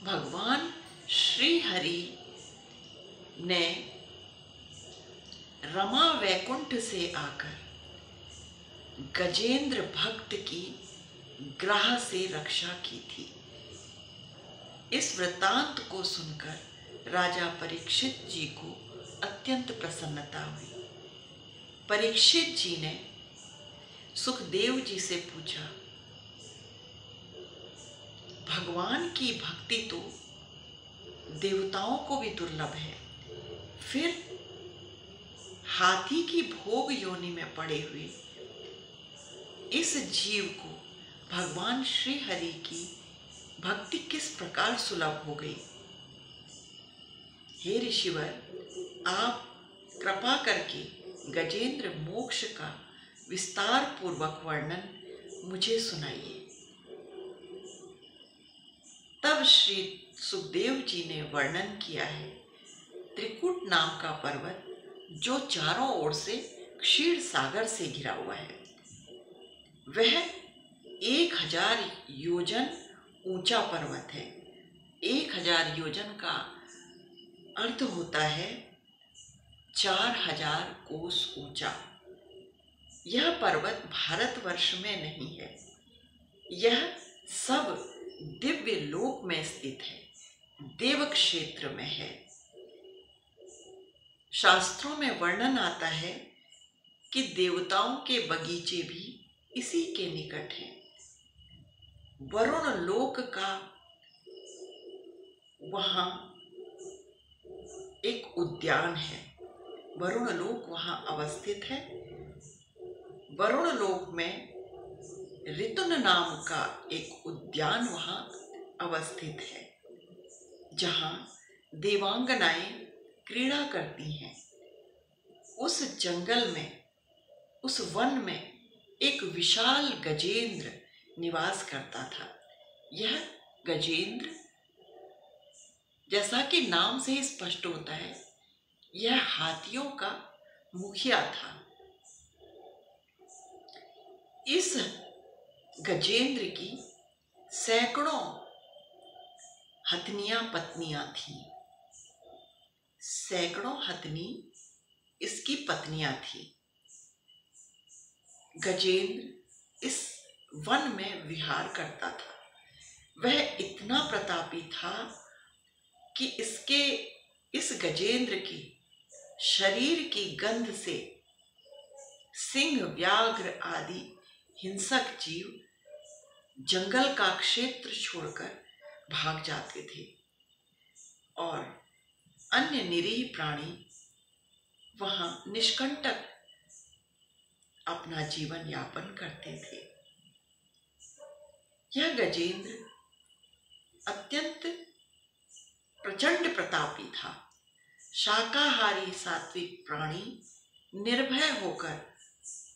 भगवान श्री हरि ने रमा वैकुंठ से आकर गजेंद्र भक्त की ग्रह से रक्षा की थी। इस वृतांत को सुनकर राजा परीक्षित जी को अत्यंत प्रसन्नता हुई। परीक्षित जी ने सुखदेव जी से पूछा, भगवान की भक्ति तो देवताओं को भी दुर्लभ है, फिर हाथी की भोग योनि में पड़े हुए इस जीव को भगवान श्री हरि की भक्ति किस प्रकार सुलभ हो गई। हे ऋषिवर, आप कृपा करके गजेंद्र मोक्ष का विस्तार पूर्वक वर्णन मुझे सुनाइए। तब श्री सुखदेव जी ने वर्णन किया है, त्रिकुट नाम का पर्वत जो चारों ओर से क्षीर सागर से घिरा हुआ है, वह 1000 योजन ऊंचा पर्वत है। 1000 योजन का अर्थ होता है 4000 कोस ऊंचा। यह पर्वत भारतवर्ष में नहीं है, यह सब दिव्य लोक में स्थित है, देव क्षेत्र में है। शास्त्रों में वर्णन आता है कि देवताओं के बगीचे भी इसी के निकट हैं। वरुण लोक का वहां एक उद्यान है, वरुण लोक वहां अवस्थित है। वरुण लोक में ऋतुन नाम का एक उद्यान वहां अवस्थित है, जहां देवांगनाएं क्रीड़ा करती हैं। उस जंगल में, उस वन में एक विशाल गजेंद्र निवास करता था। यह गजेंद्र, जैसा कि नाम से ही स्पष्ट होता है, यह हाथियों का मुखिया था। इस गजेंद्र की सैकड़ों हथनियां पत्नियां थीं। सैकड़ों हथनी इसकी पत्नियां थीं। गजेंद्र इस वन में विहार करता था। वह इतना प्रतापी था कि इस गजेंद्र की शरीर की गंध से सिंह, व्याघ्र आदि हिंसक जीव जंगल का क्षेत्र छोड़कर भाग जाते थे और अन्य निरीह प्राणी वहां निष्कंटक अपना जीवन यापन करते थे। यह गजेंद्र अत्यंत प्रचंड प्रतापी था। शाकाहारी सात्विक प्राणी निर्भय होकर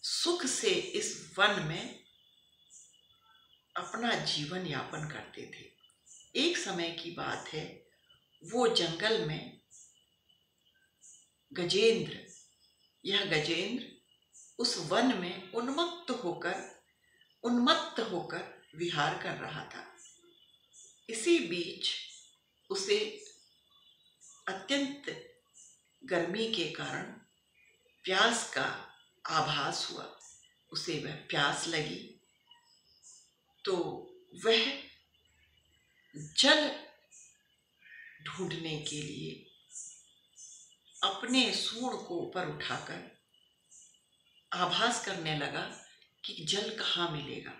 सुख से इस वन में अपना जीवन यापन करते थे। एक समय की बात है, वो जंगल में यह गजेंद्र उस वन में उन्मत्त होकर विहार कर रहा था। इसी बीच उसे अत्यंत गर्मी के कारण प्यास का आभास हुआ। उसे वह प्यास लगी तो वह जल ढूंढने के लिए अपने सूंड को ऊपर उठाकर आभास करने लगा कि जल कहाँ मिलेगा।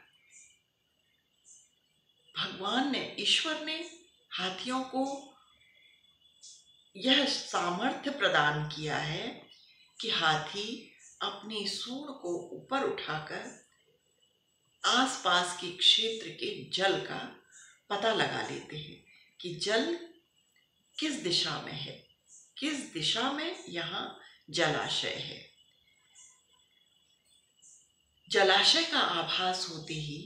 ईश्वर ने हाथियों को यह सामर्थ्य प्रदान किया है कि हाथी अपनी सूंड को ऊपर उठाकर आसपास के क्षेत्र के जल का पता लगा लेते हैं कि जल किस दिशा में है, किस दिशा में यहाँ जलाशय है। जलाशय का आभास होते ही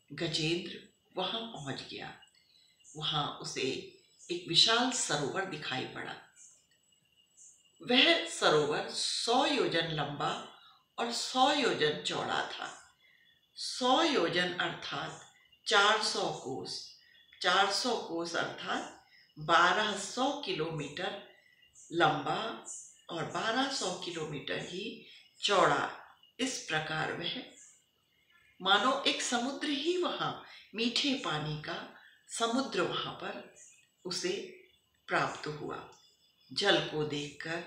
गजेंद्र वहां पहुंच गया। वहां उसे एक विशाल सरोवर दिखाई पड़ा। वह सरोवर 100 योजन लंबा और 100 योजन चौड़ा था। 100 योजन अर्थात 400 कोस। 400 कोस अर्थात 1200 किलोमीटर लंबा और 1200 किलोमीटर ही चौड़ा। इस प्रकार वह मानो एक समुद्र ही वहां, मीठे पानी का समुद्र वहां पर उसे प्राप्त हुआ। जल को देखकर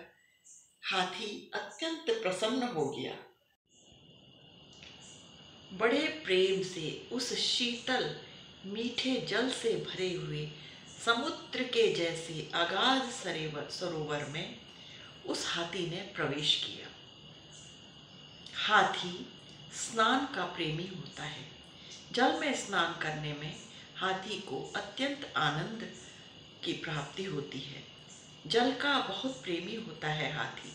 हाथी अत्यंत प्रसन्न हो गया। बड़े प्रेम से उस शीतल मीठे जल से भरे हुए समुद्र के जैसे अगाध सरोवर में उस हाथी ने प्रवेश किया। हाथी स्नान का प्रेमी होता है। जल में स्नान करने में हाथी को अत्यंत आनंद की प्राप्ति होती है। जल का बहुत प्रेमी होता है हाथी।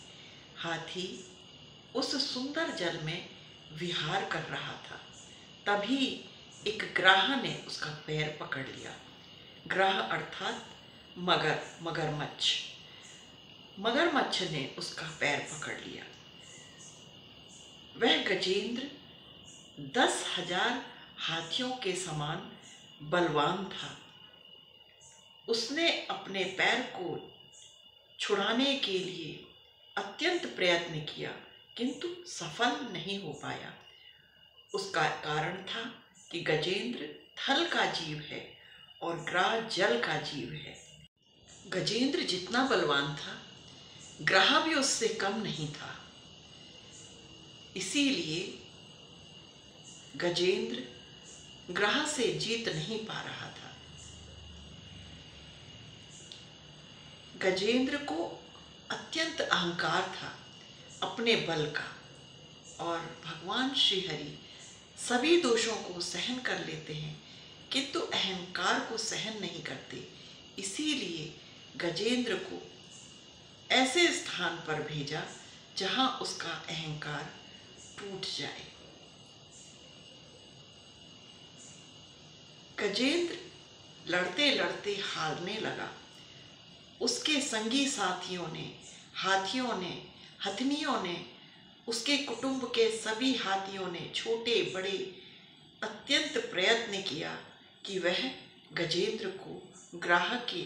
हाथी उस सुंदर जल में विहार कर रहा था। तभी एक ग्राह ने उसका पैर पकड़ लिया। ग्राह अर्थात मगरमच्छ। मगरमच्छ ने उसका पैर पकड़ लिया। वह गजेंद्र 10,000 हाथियों के समान बलवान था। उसने अपने पैर को छुड़ाने के लिए अत्यंत प्रयत्न किया, किंतु सफल नहीं हो पाया। उसका कारण था कि गजेंद्र थल का जीव है और ग्राह जल का जीव है। गजेंद्र जितना बलवान था, ग्राह भी उससे कम नहीं था। इसीलिए गजेंद्र ग्राह से जीत नहीं पा रहा था। गजेंद्र को अत्यंत अहंकार था अपने बल का, और भगवान श्री हरि सभी दोषों को सहन कर लेते हैं, किंतु अहंकार को सहन नहीं करते। इसीलिए गजेंद्र को ऐसे स्थान पर भेजा जहां उसका अहंकार टूट जाए। गजेंद्र लड़ते लड़ते हारने लगा। उसके संगी साथियों ने, हाथियों ने, हथनियों ने, उसके कुटुंब के सभी हाथियों ने, छोटे बड़े, अत्यंत प्रयत्न किया कि वह गजेंद्र को ग्राह के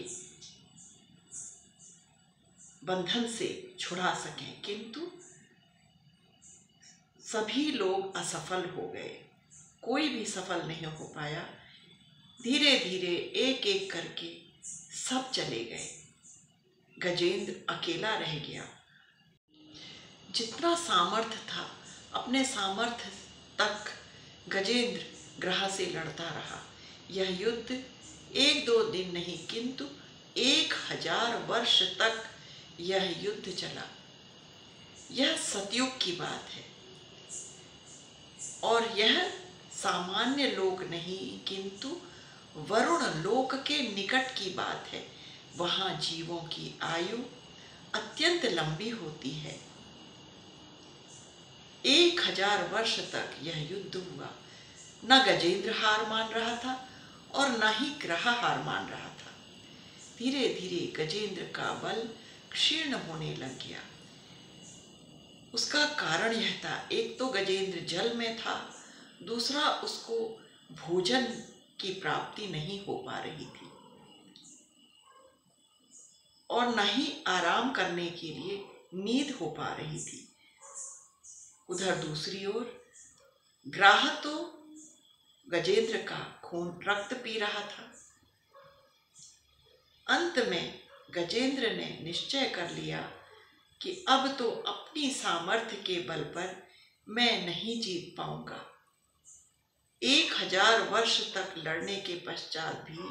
बंधन से छुड़ा सकें, किंतु सभी लोग असफल हो गए। कोई भी सफल नहीं हो पाया। धीरे धीरे एक एक करके सब चले गए। गजेंद्र अकेला रह गया। जितना सामर्थ्य था, अपने सामर्थ्य तक गजेंद्र ग्राह से लड़ता रहा। यह युद्ध 1-2 दिन नहीं, किंतु 1000 वर्ष तक यह युद्ध चला। यह सतयुग की बात है और यह सामान्य लोक नहीं, किंतु वरुण लोक के निकट की बात है। वहां जीवों की आयु अत्यंत लंबी होती है। 1000 वर्ष तक यह युद्ध हुआ। न गजेंद्र हार मान रहा था और न ही ग्राह हार मान रहा था। धीरे धीरे गजेंद्र का बल क्षीण होने लग गया। उसका कारण यह था, एक तो गजेंद्र जल में था, दूसरा उसको भोजन की प्राप्ति नहीं हो पा रही थी और न ही आराम करने के लिए नींद हो पा रही थी। उधर दूसरी ओर ग्राह तो गजेंद्र का खून रक्त पी रहा था। अंत में गजेंद्र ने निश्चय कर लिया कि अब तो अपनी सामर्थ्य के बल पर मैं नहीं जीत पाऊंगा। 1000 वर्ष तक लड़ने के पश्चात भी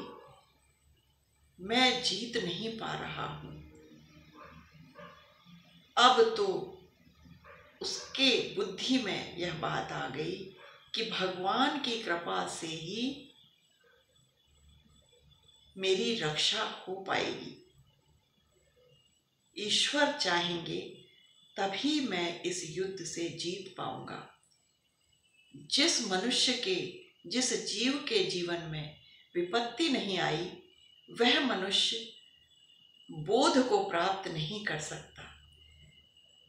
मैं जीत नहीं पा रहा हूं। अब तो उसके बुद्धि में यह बात आ गई कि भगवान की कृपा से ही मेरी रक्षा हो पाएगी। ईश्वर चाहेंगे तभी मैं इस युद्ध से जीत पाऊंगा। जिस मनुष्य के, जिस जीव के जीवन में विपत्ति नहीं आई, वह मनुष्य बोध को प्राप्त नहीं कर सकता।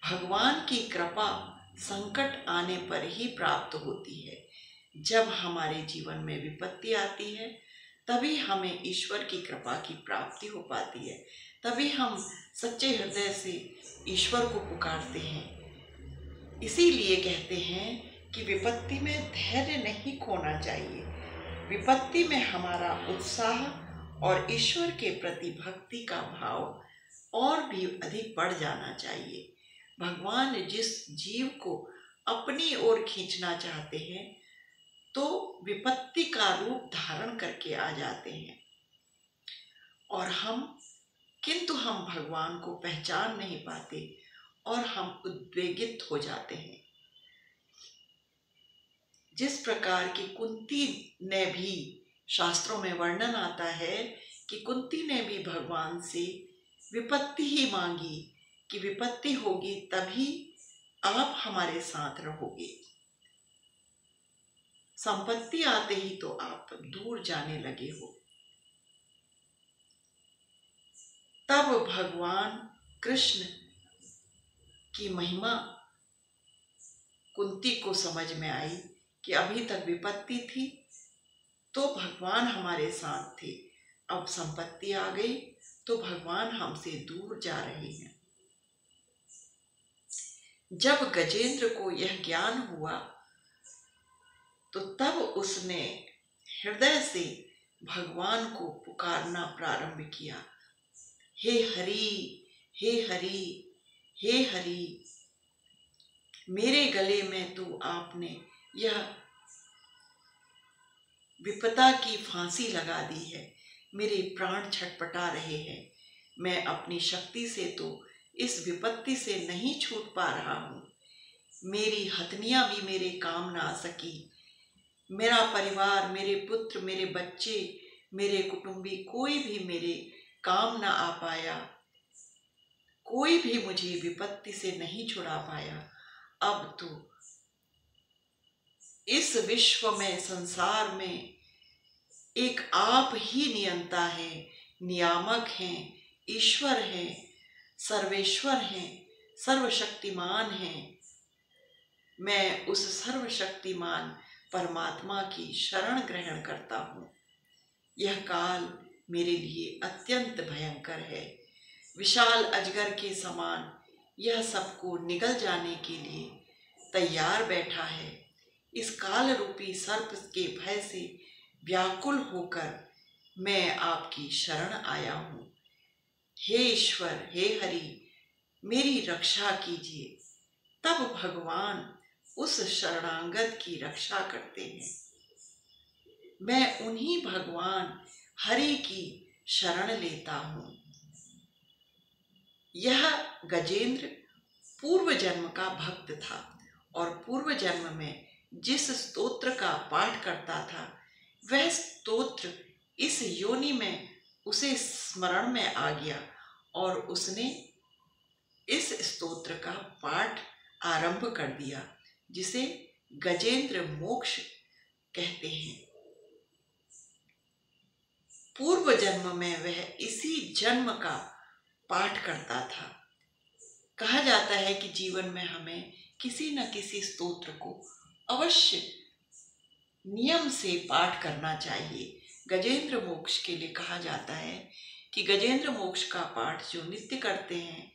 भगवान की कृपा संकट आने पर ही प्राप्त होती है। जब हमारे जीवन में विपत्ति आती है, तभी हमें ईश्वर की कृपा की प्राप्ति हो पाती है, तभी हम सच्चे हृदय से ईश्वर को पुकारते हैं। इसीलिए कहते हैं कि विपत्ति में धैर्य नहीं खोना चाहिए। विपत्ति में हमारा उत्साह और ईश्वर के प्रति भक्ति का भाव और भी अधिक बढ़ जाना चाहिए। भगवान जिस जीव को अपनी ओर खींचना चाहते हैं तो विपत्ति का रूप धारण करके आ जाते हैं, और किंतु हम भगवान को पहचान नहीं पाते और हम उद्वेगित हो जाते हैं। जिस प्रकार की कुंती ने भी, शास्त्रों में वर्णन आता है कि कुंती ने भी भगवान से विपत्ति ही मांगी कि विपत्ति होगी तभी आप हमारे साथ रहोगे, संपत्ति आते ही तो आप दूर जाने लगे हो। तब भगवान कृष्ण की महिमा कुंती को समझ में आई कि अभी तक विपत्ति थी तो भगवान हमारे साथ थे, अब संपत्ति आ गई तो भगवान हमसे दूर जा रहे हैं। जब गजेंद्र को यह ज्ञान हुआ तो तब उसने हृदय से भगवान को पुकारना प्रारंभ किया, हे हरि, हे हरि, हे हरि, मेरे गले में तो आपने यह विपदा की फांसी लगा दी है, मेरे प्राण छटपटा रहे हैं, मैं अपनी शक्ति से तो इस विपत्ति से नहीं छूट पा रहा हूँ, मेरी हथनियाँ भी मेरे काम ना आ सकी, मेरा परिवार, मेरे पुत्र, मेरे बच्चे, मेरे कुटुंबी, कोई भी मेरे काम ना आ पाया, कोई भी मुझे विपत्ति से नहीं छुड़ा पाया। अब तो इस विश्व में, संसार में एक आप ही नियंता है, नियामक हैं, ईश्वर हैं, सर्वेश्वर हैं, सर्वशक्तिमान हैं। मैं उस सर्वशक्तिमान परमात्मा की शरण ग्रहण करता हूँ। यह काल मेरे लिए अत्यंत भयंकर है, विशाल अजगर के समान यह सबको निगल जाने के लिए तैयार बैठा है। इस काल रूपी सर्प के भय से व्याकुल होकर मैं आपकी शरण आया हूँ। हे ईश्वर, हे हरि, मेरी रक्षा कीजिए। तब भगवान उस शरणागत की रक्षा करते हैं। मैं उन्हीं भगवान हरि की शरण लेता हूँ। यह गजेंद्र पूर्व जन्म का भक्त था और पूर्व जन्म में जिस स्तोत्र का पाठ करता था वह स्तोत्र इस योनि में उसे स्मरण में आ गया और उसने इस स्तोत्र का पाठ आरंभ कर दिया, जिसे गजेंद्र मोक्ष कहते हैं। पूर्व जन्म में वह इसी जन्म का पाठ करता था। कहा जाता है कि जीवन में हमें किसी न किसी स्तोत्र को अवश्य नियम से पाठ करना चाहिए। गजेंद्र मोक्ष के लिए कहा जाता है कि गजेंद्र मोक्ष का पाठ जो नित्य करते हैं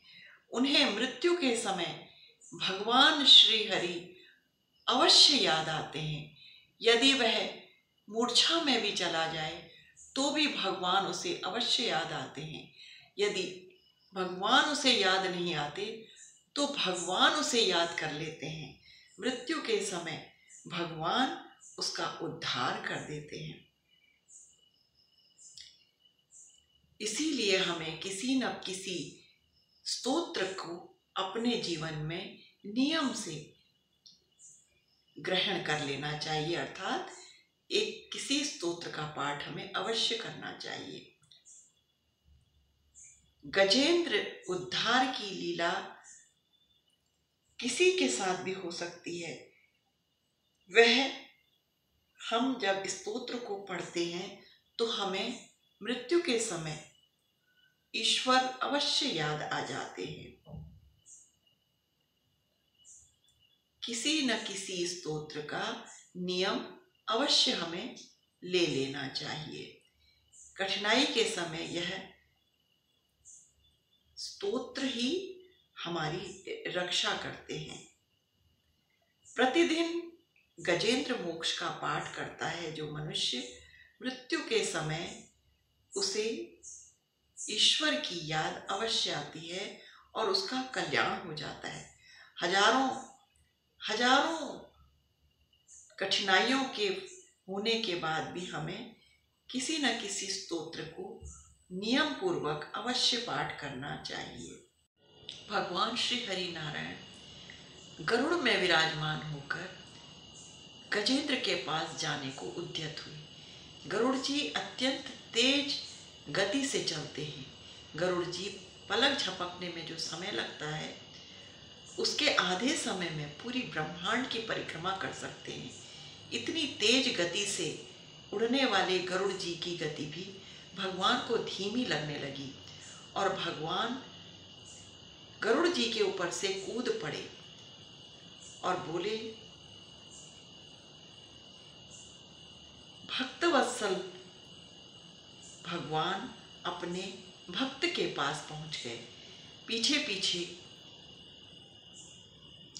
उन्हें मृत्यु के समय भगवान श्री हरि अवश्य याद आते हैं। यदि वह मूर्छा में भी चला जाए तो भी भगवान उसे अवश्य याद आते हैं। यदि भगवान उसे याद नहीं आते तो भगवान उसे याद कर लेते हैं। मृत्यु के समय भगवान उसका उद्धार कर देते हैं। इसीलिए हमें किसी न किसी स्तोत्र को अपने जीवन में नियम से ग्रहण कर लेना चाहिए, अर्थात एक किसी स्तोत्र का पाठ हमें अवश्य करना चाहिए। गजेंद्र उद्धार की लीला किसी के साथ भी हो सकती है। वह हम जब स्तोत्र को पढ़ते हैं तो हमें मृत्यु के समय ईश्वर अवश्य याद आ जाते हैं। किसी न किसी स्तोत्र का नियम अवश्य हमें ले लेना चाहिए। कठिनाई के समय यह स्तोत्र ही हमारी रक्षा करते हैं। प्रतिदिन गजेंद्र मोक्ष का पाठ करता है जो मनुष्य मृत्यु के समय उसे ईश्वर की याद अवश्य आती है और उसका कल्याण हो जाता है। हजारों हजारों कठिनाइयों के होने के बाद भी हमें किसी न किसी स्तोत्र को नियम पूर्वक अवश्य पाठ करना चाहिए। भगवान श्री हरि नारायण गरुड़ में विराजमान होकर गजेंद्र के पास जाने को उद्यत हुए। गरुड़ जी अत्यंत तेज गति से चलते हैं। गरुड़ जी पलक झपकने में जो समय लगता है उसके आधे समय में पूरी ब्रह्मांड की परिक्रमा कर सकते हैं। इतनी तेज गति से उड़ने वाले गरुड़ जी की गति भी भगवान को धीमी लगने लगी और भगवान गरुड़ जी के ऊपर से कूद पड़े और बोले, भक्तवत्सल भगवान अपने भक्त के पास पहुंच गए। पीछे पीछे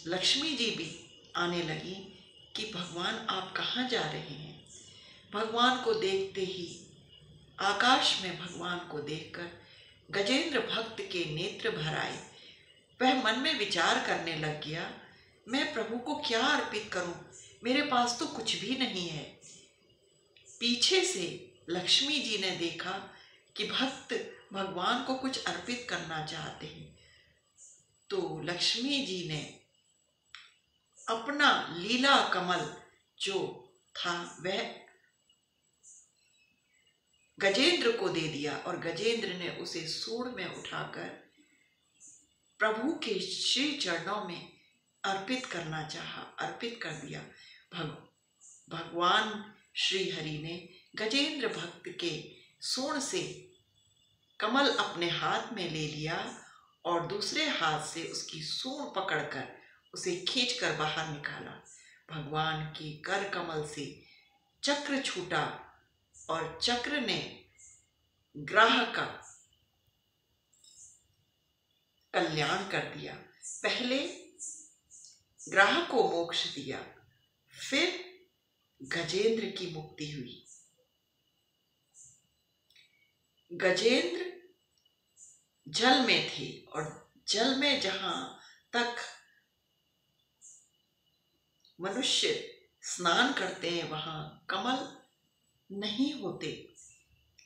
लक्ष्मी जी भी आने लगी कि भगवान आप कहाँ जा रहे हैं। भगवान को देखते ही आकाश में भगवान को देखकर गजेंद्र भक्त के नेत्र भर आए। वह मन में विचार करने लग गया, मैं प्रभु को क्या अर्पित करूं, मेरे पास तो कुछ भी नहीं है। पीछे से लक्ष्मी जी ने देखा कि भक्त भगवान को कुछ अर्पित करना चाहते हैं, तो लक्ष्मी जी ने अपना लीला कमल जो था वह गजेंद्र को दे दिया और गजेंद्र ने उसे सूंड में उठाकर प्रभु के श्री चरणों में अर्पित करना चाहा, अर्पित कर दिया। भगवान श्री हरि ने गजेंद्र भक्त के सूंड से कमल अपने हाथ में ले लिया और दूसरे हाथ से उसकी सूंड पकड़कर उसे खींचकर बाहर निकाला। भगवान की कर कमल से चक्र छूटा और चक्र ने ग्राह का कल्याण कर दिया। पहले ग्राह को मोक्ष दिया, फिर गजेंद्र की मुक्ति हुई। गजेंद्र जल में थे और जल में जहां तक मनुष्य स्नान करते हैं वहां कमल नहीं होते।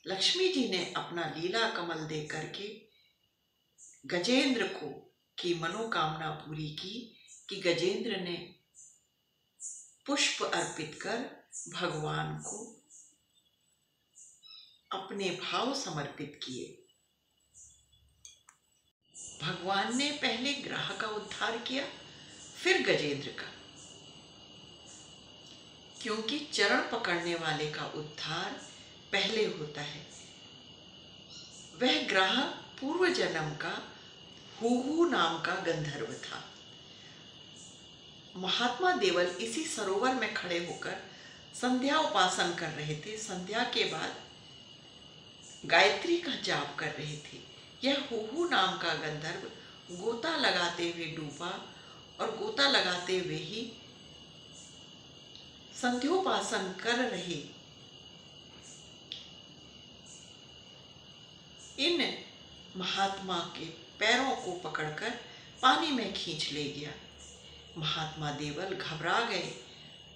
लक्ष्मी जी ने अपना लीला कमल दे करके गजेंद्र को की मनोकामना पूरी की कि गजेंद्र ने पुष्प अर्पित कर भगवान को अपने भाव समर्पित किए। भगवान ने पहले ग्राह का उद्धार किया, फिर गजेंद्र का, क्योंकि चरण पकड़ने वाले का उद्धार पहले होता है। वह ग्राह पूर्व जन्म का हुहू नाम का गंधर्व था। महात्मा देवल इसी सरोवर में खड़े होकर संध्या उपासन कर रहे थे। संध्या के बाद गायत्री का जाप कर रहे थे। यह हुहू नाम का गंधर्व गोता लगाते हुए डूबा और गोता लगाते हुए ही संध्योपासन कर रहे इन महात्मा के पैरों को पकड़कर पानी में खींच ले गया। महात्मा देवल घबरा गए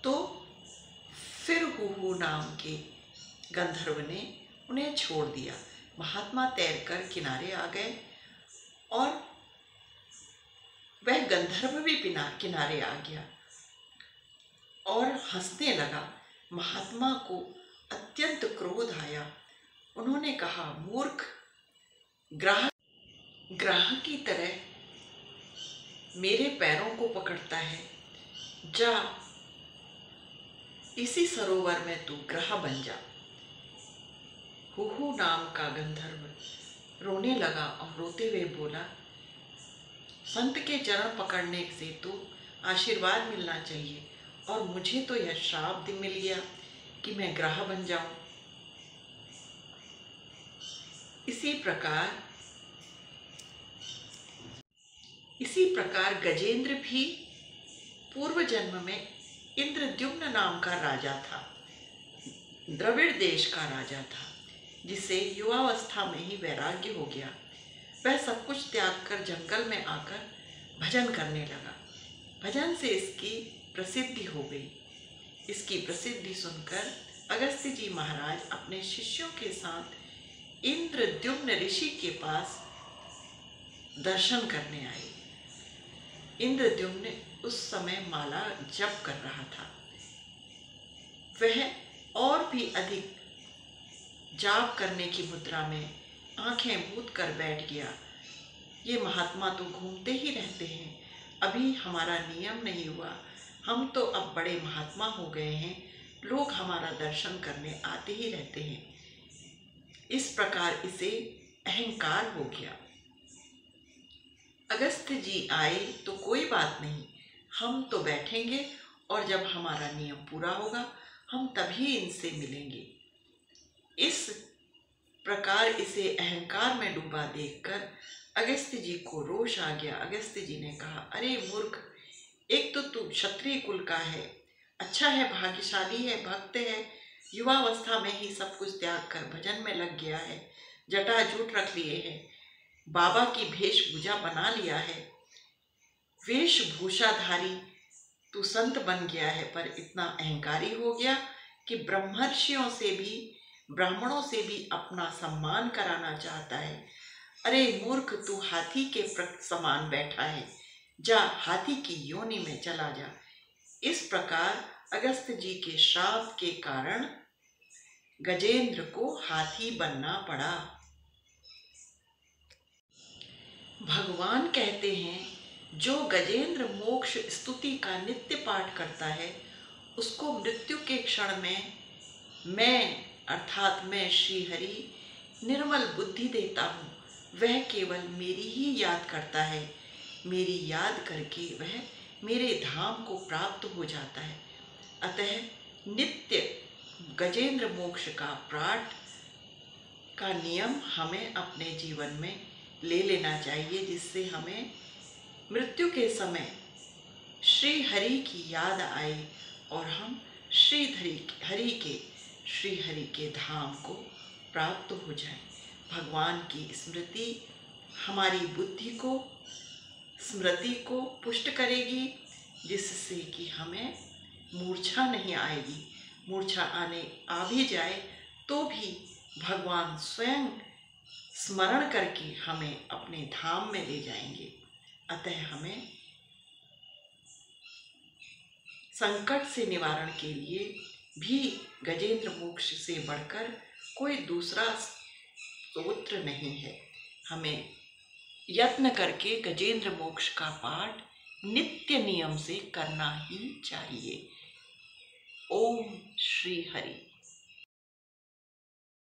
तो फिर हुहू नाम के गंधर्व ने उन्हें छोड़ दिया। महात्मा तैरकर किनारे आ गए और वह गंधर्व भी किनारे आ गया और हंसने लगा। महात्मा को अत्यंत क्रोध आया। उन्होंने कहा, मूर्ख, ग्राह की तरह मेरे पैरों को पकड़ता है, जा इसी सरोवर में तू ग्राह बन जा। हुहू नाम का गंधर्व रोने लगा और रोते हुए बोला, संत के चरण पकड़ने से तो आशीर्वाद मिलना चाहिए और मुझे तो यह श्राप मिल गया कि मैं ग्राह बन जाऊं। इसी प्रकार गजेंद्र भी पूर्व जन्म में इंद्रद्युम्न नाम का राजा था, द्रविड़ देश का राजा था, जिसे युवावस्था में ही वैराग्य हो गया। वह सब कुछ त्याग कर जंगल में आकर भजन करने लगा। भजन से इसकी प्रसिद्धि हो गई। इसकी प्रसिद्धि सुनकर अगस्त्य जी महाराज अपने शिष्यों के साथ इंद्रद्युम्न ऋषि के पास दर्शन करने आए। इंद्रद्युम्न उस समय माला जप कर रहा था। वह और भी अधिक जाप करने की मुद्रा में आंखें मूंद कर बैठ गया। ये महात्मा तो घूमते ही रहते हैं, अभी हमारा नियम नहीं हुआ। हम तो अब बड़े महात्मा हो गए हैं, लोग हमारा दर्शन करने आते ही रहते हैं। इस प्रकार इसे अहंकार हो गया। अगस्त्य जी आए तो कोई बात नहीं, हम तो बैठेंगे और जब हमारा नियम पूरा होगा हम तभी इनसे मिलेंगे। इस प्रकार इसे अहंकार में डूबा देखकर अगस्त्य जी को रोष आ गया। अगस्त्य जी ने कहा, अरे मूर्ख, एक तो तू क्षत्रिय कुल का है, अच्छा है, भाग्यशाली है, भक्त है, युवावस्था में ही सब कुछ त्याग कर भजन में लग गया है, जटाजूट रख लिए है, बाबा की वेशभूषा बना लिया है, वेशभूषाधारी तू संत बन गया है, पर इतना अहंकारी हो गया कि ब्रह्मर्षियों से भी, ब्राह्मणों से भी अपना सम्मान कराना चाहता है। अरे मूर्ख, तू हाथी के समान बैठा है, जा हाथी की योनि में चला जा। इस प्रकार अगस्त्य जी के श्राप के कारण गजेंद्र को हाथी बनना पड़ा। भगवान कहते हैं, जो गजेंद्र मोक्ष स्तुति का नित्य पाठ करता है उसको मृत्यु के क्षण में मैं अर्थात मैं श्री हरि निर्मल बुद्धि देता हूँ। वह केवल मेरी ही याद करता है, मेरी याद करके वह मेरे धाम को प्राप्त हो जाता है। अतः नित्य गजेंद्र मोक्ष का पाठ का नियम हमें अपने जीवन में ले लेना चाहिए, जिससे हमें मृत्यु के समय श्री हरि की याद आए और हम श्री हरि के धाम को प्राप्त हो जाए। भगवान की स्मृति हमारी बुद्धि को, स्मृति को पुष्ट करेगी, जिससे कि हमें मूर्छा नहीं आएगी। मूर्छा आ भी जाए तो भी भगवान स्वयं स्मरण करके हमें अपने धाम में ले जाएंगे। अतः हमें संकट से निवारण के लिए भी गजेंद्र मोक्ष से बढ़कर कोई दूसरा स्तोत्र नहीं है। हमें यत्न करके गजेंद्र मोक्ष का पाठ नित्य नियम से करना ही चाहिए। ओम श्री हरि।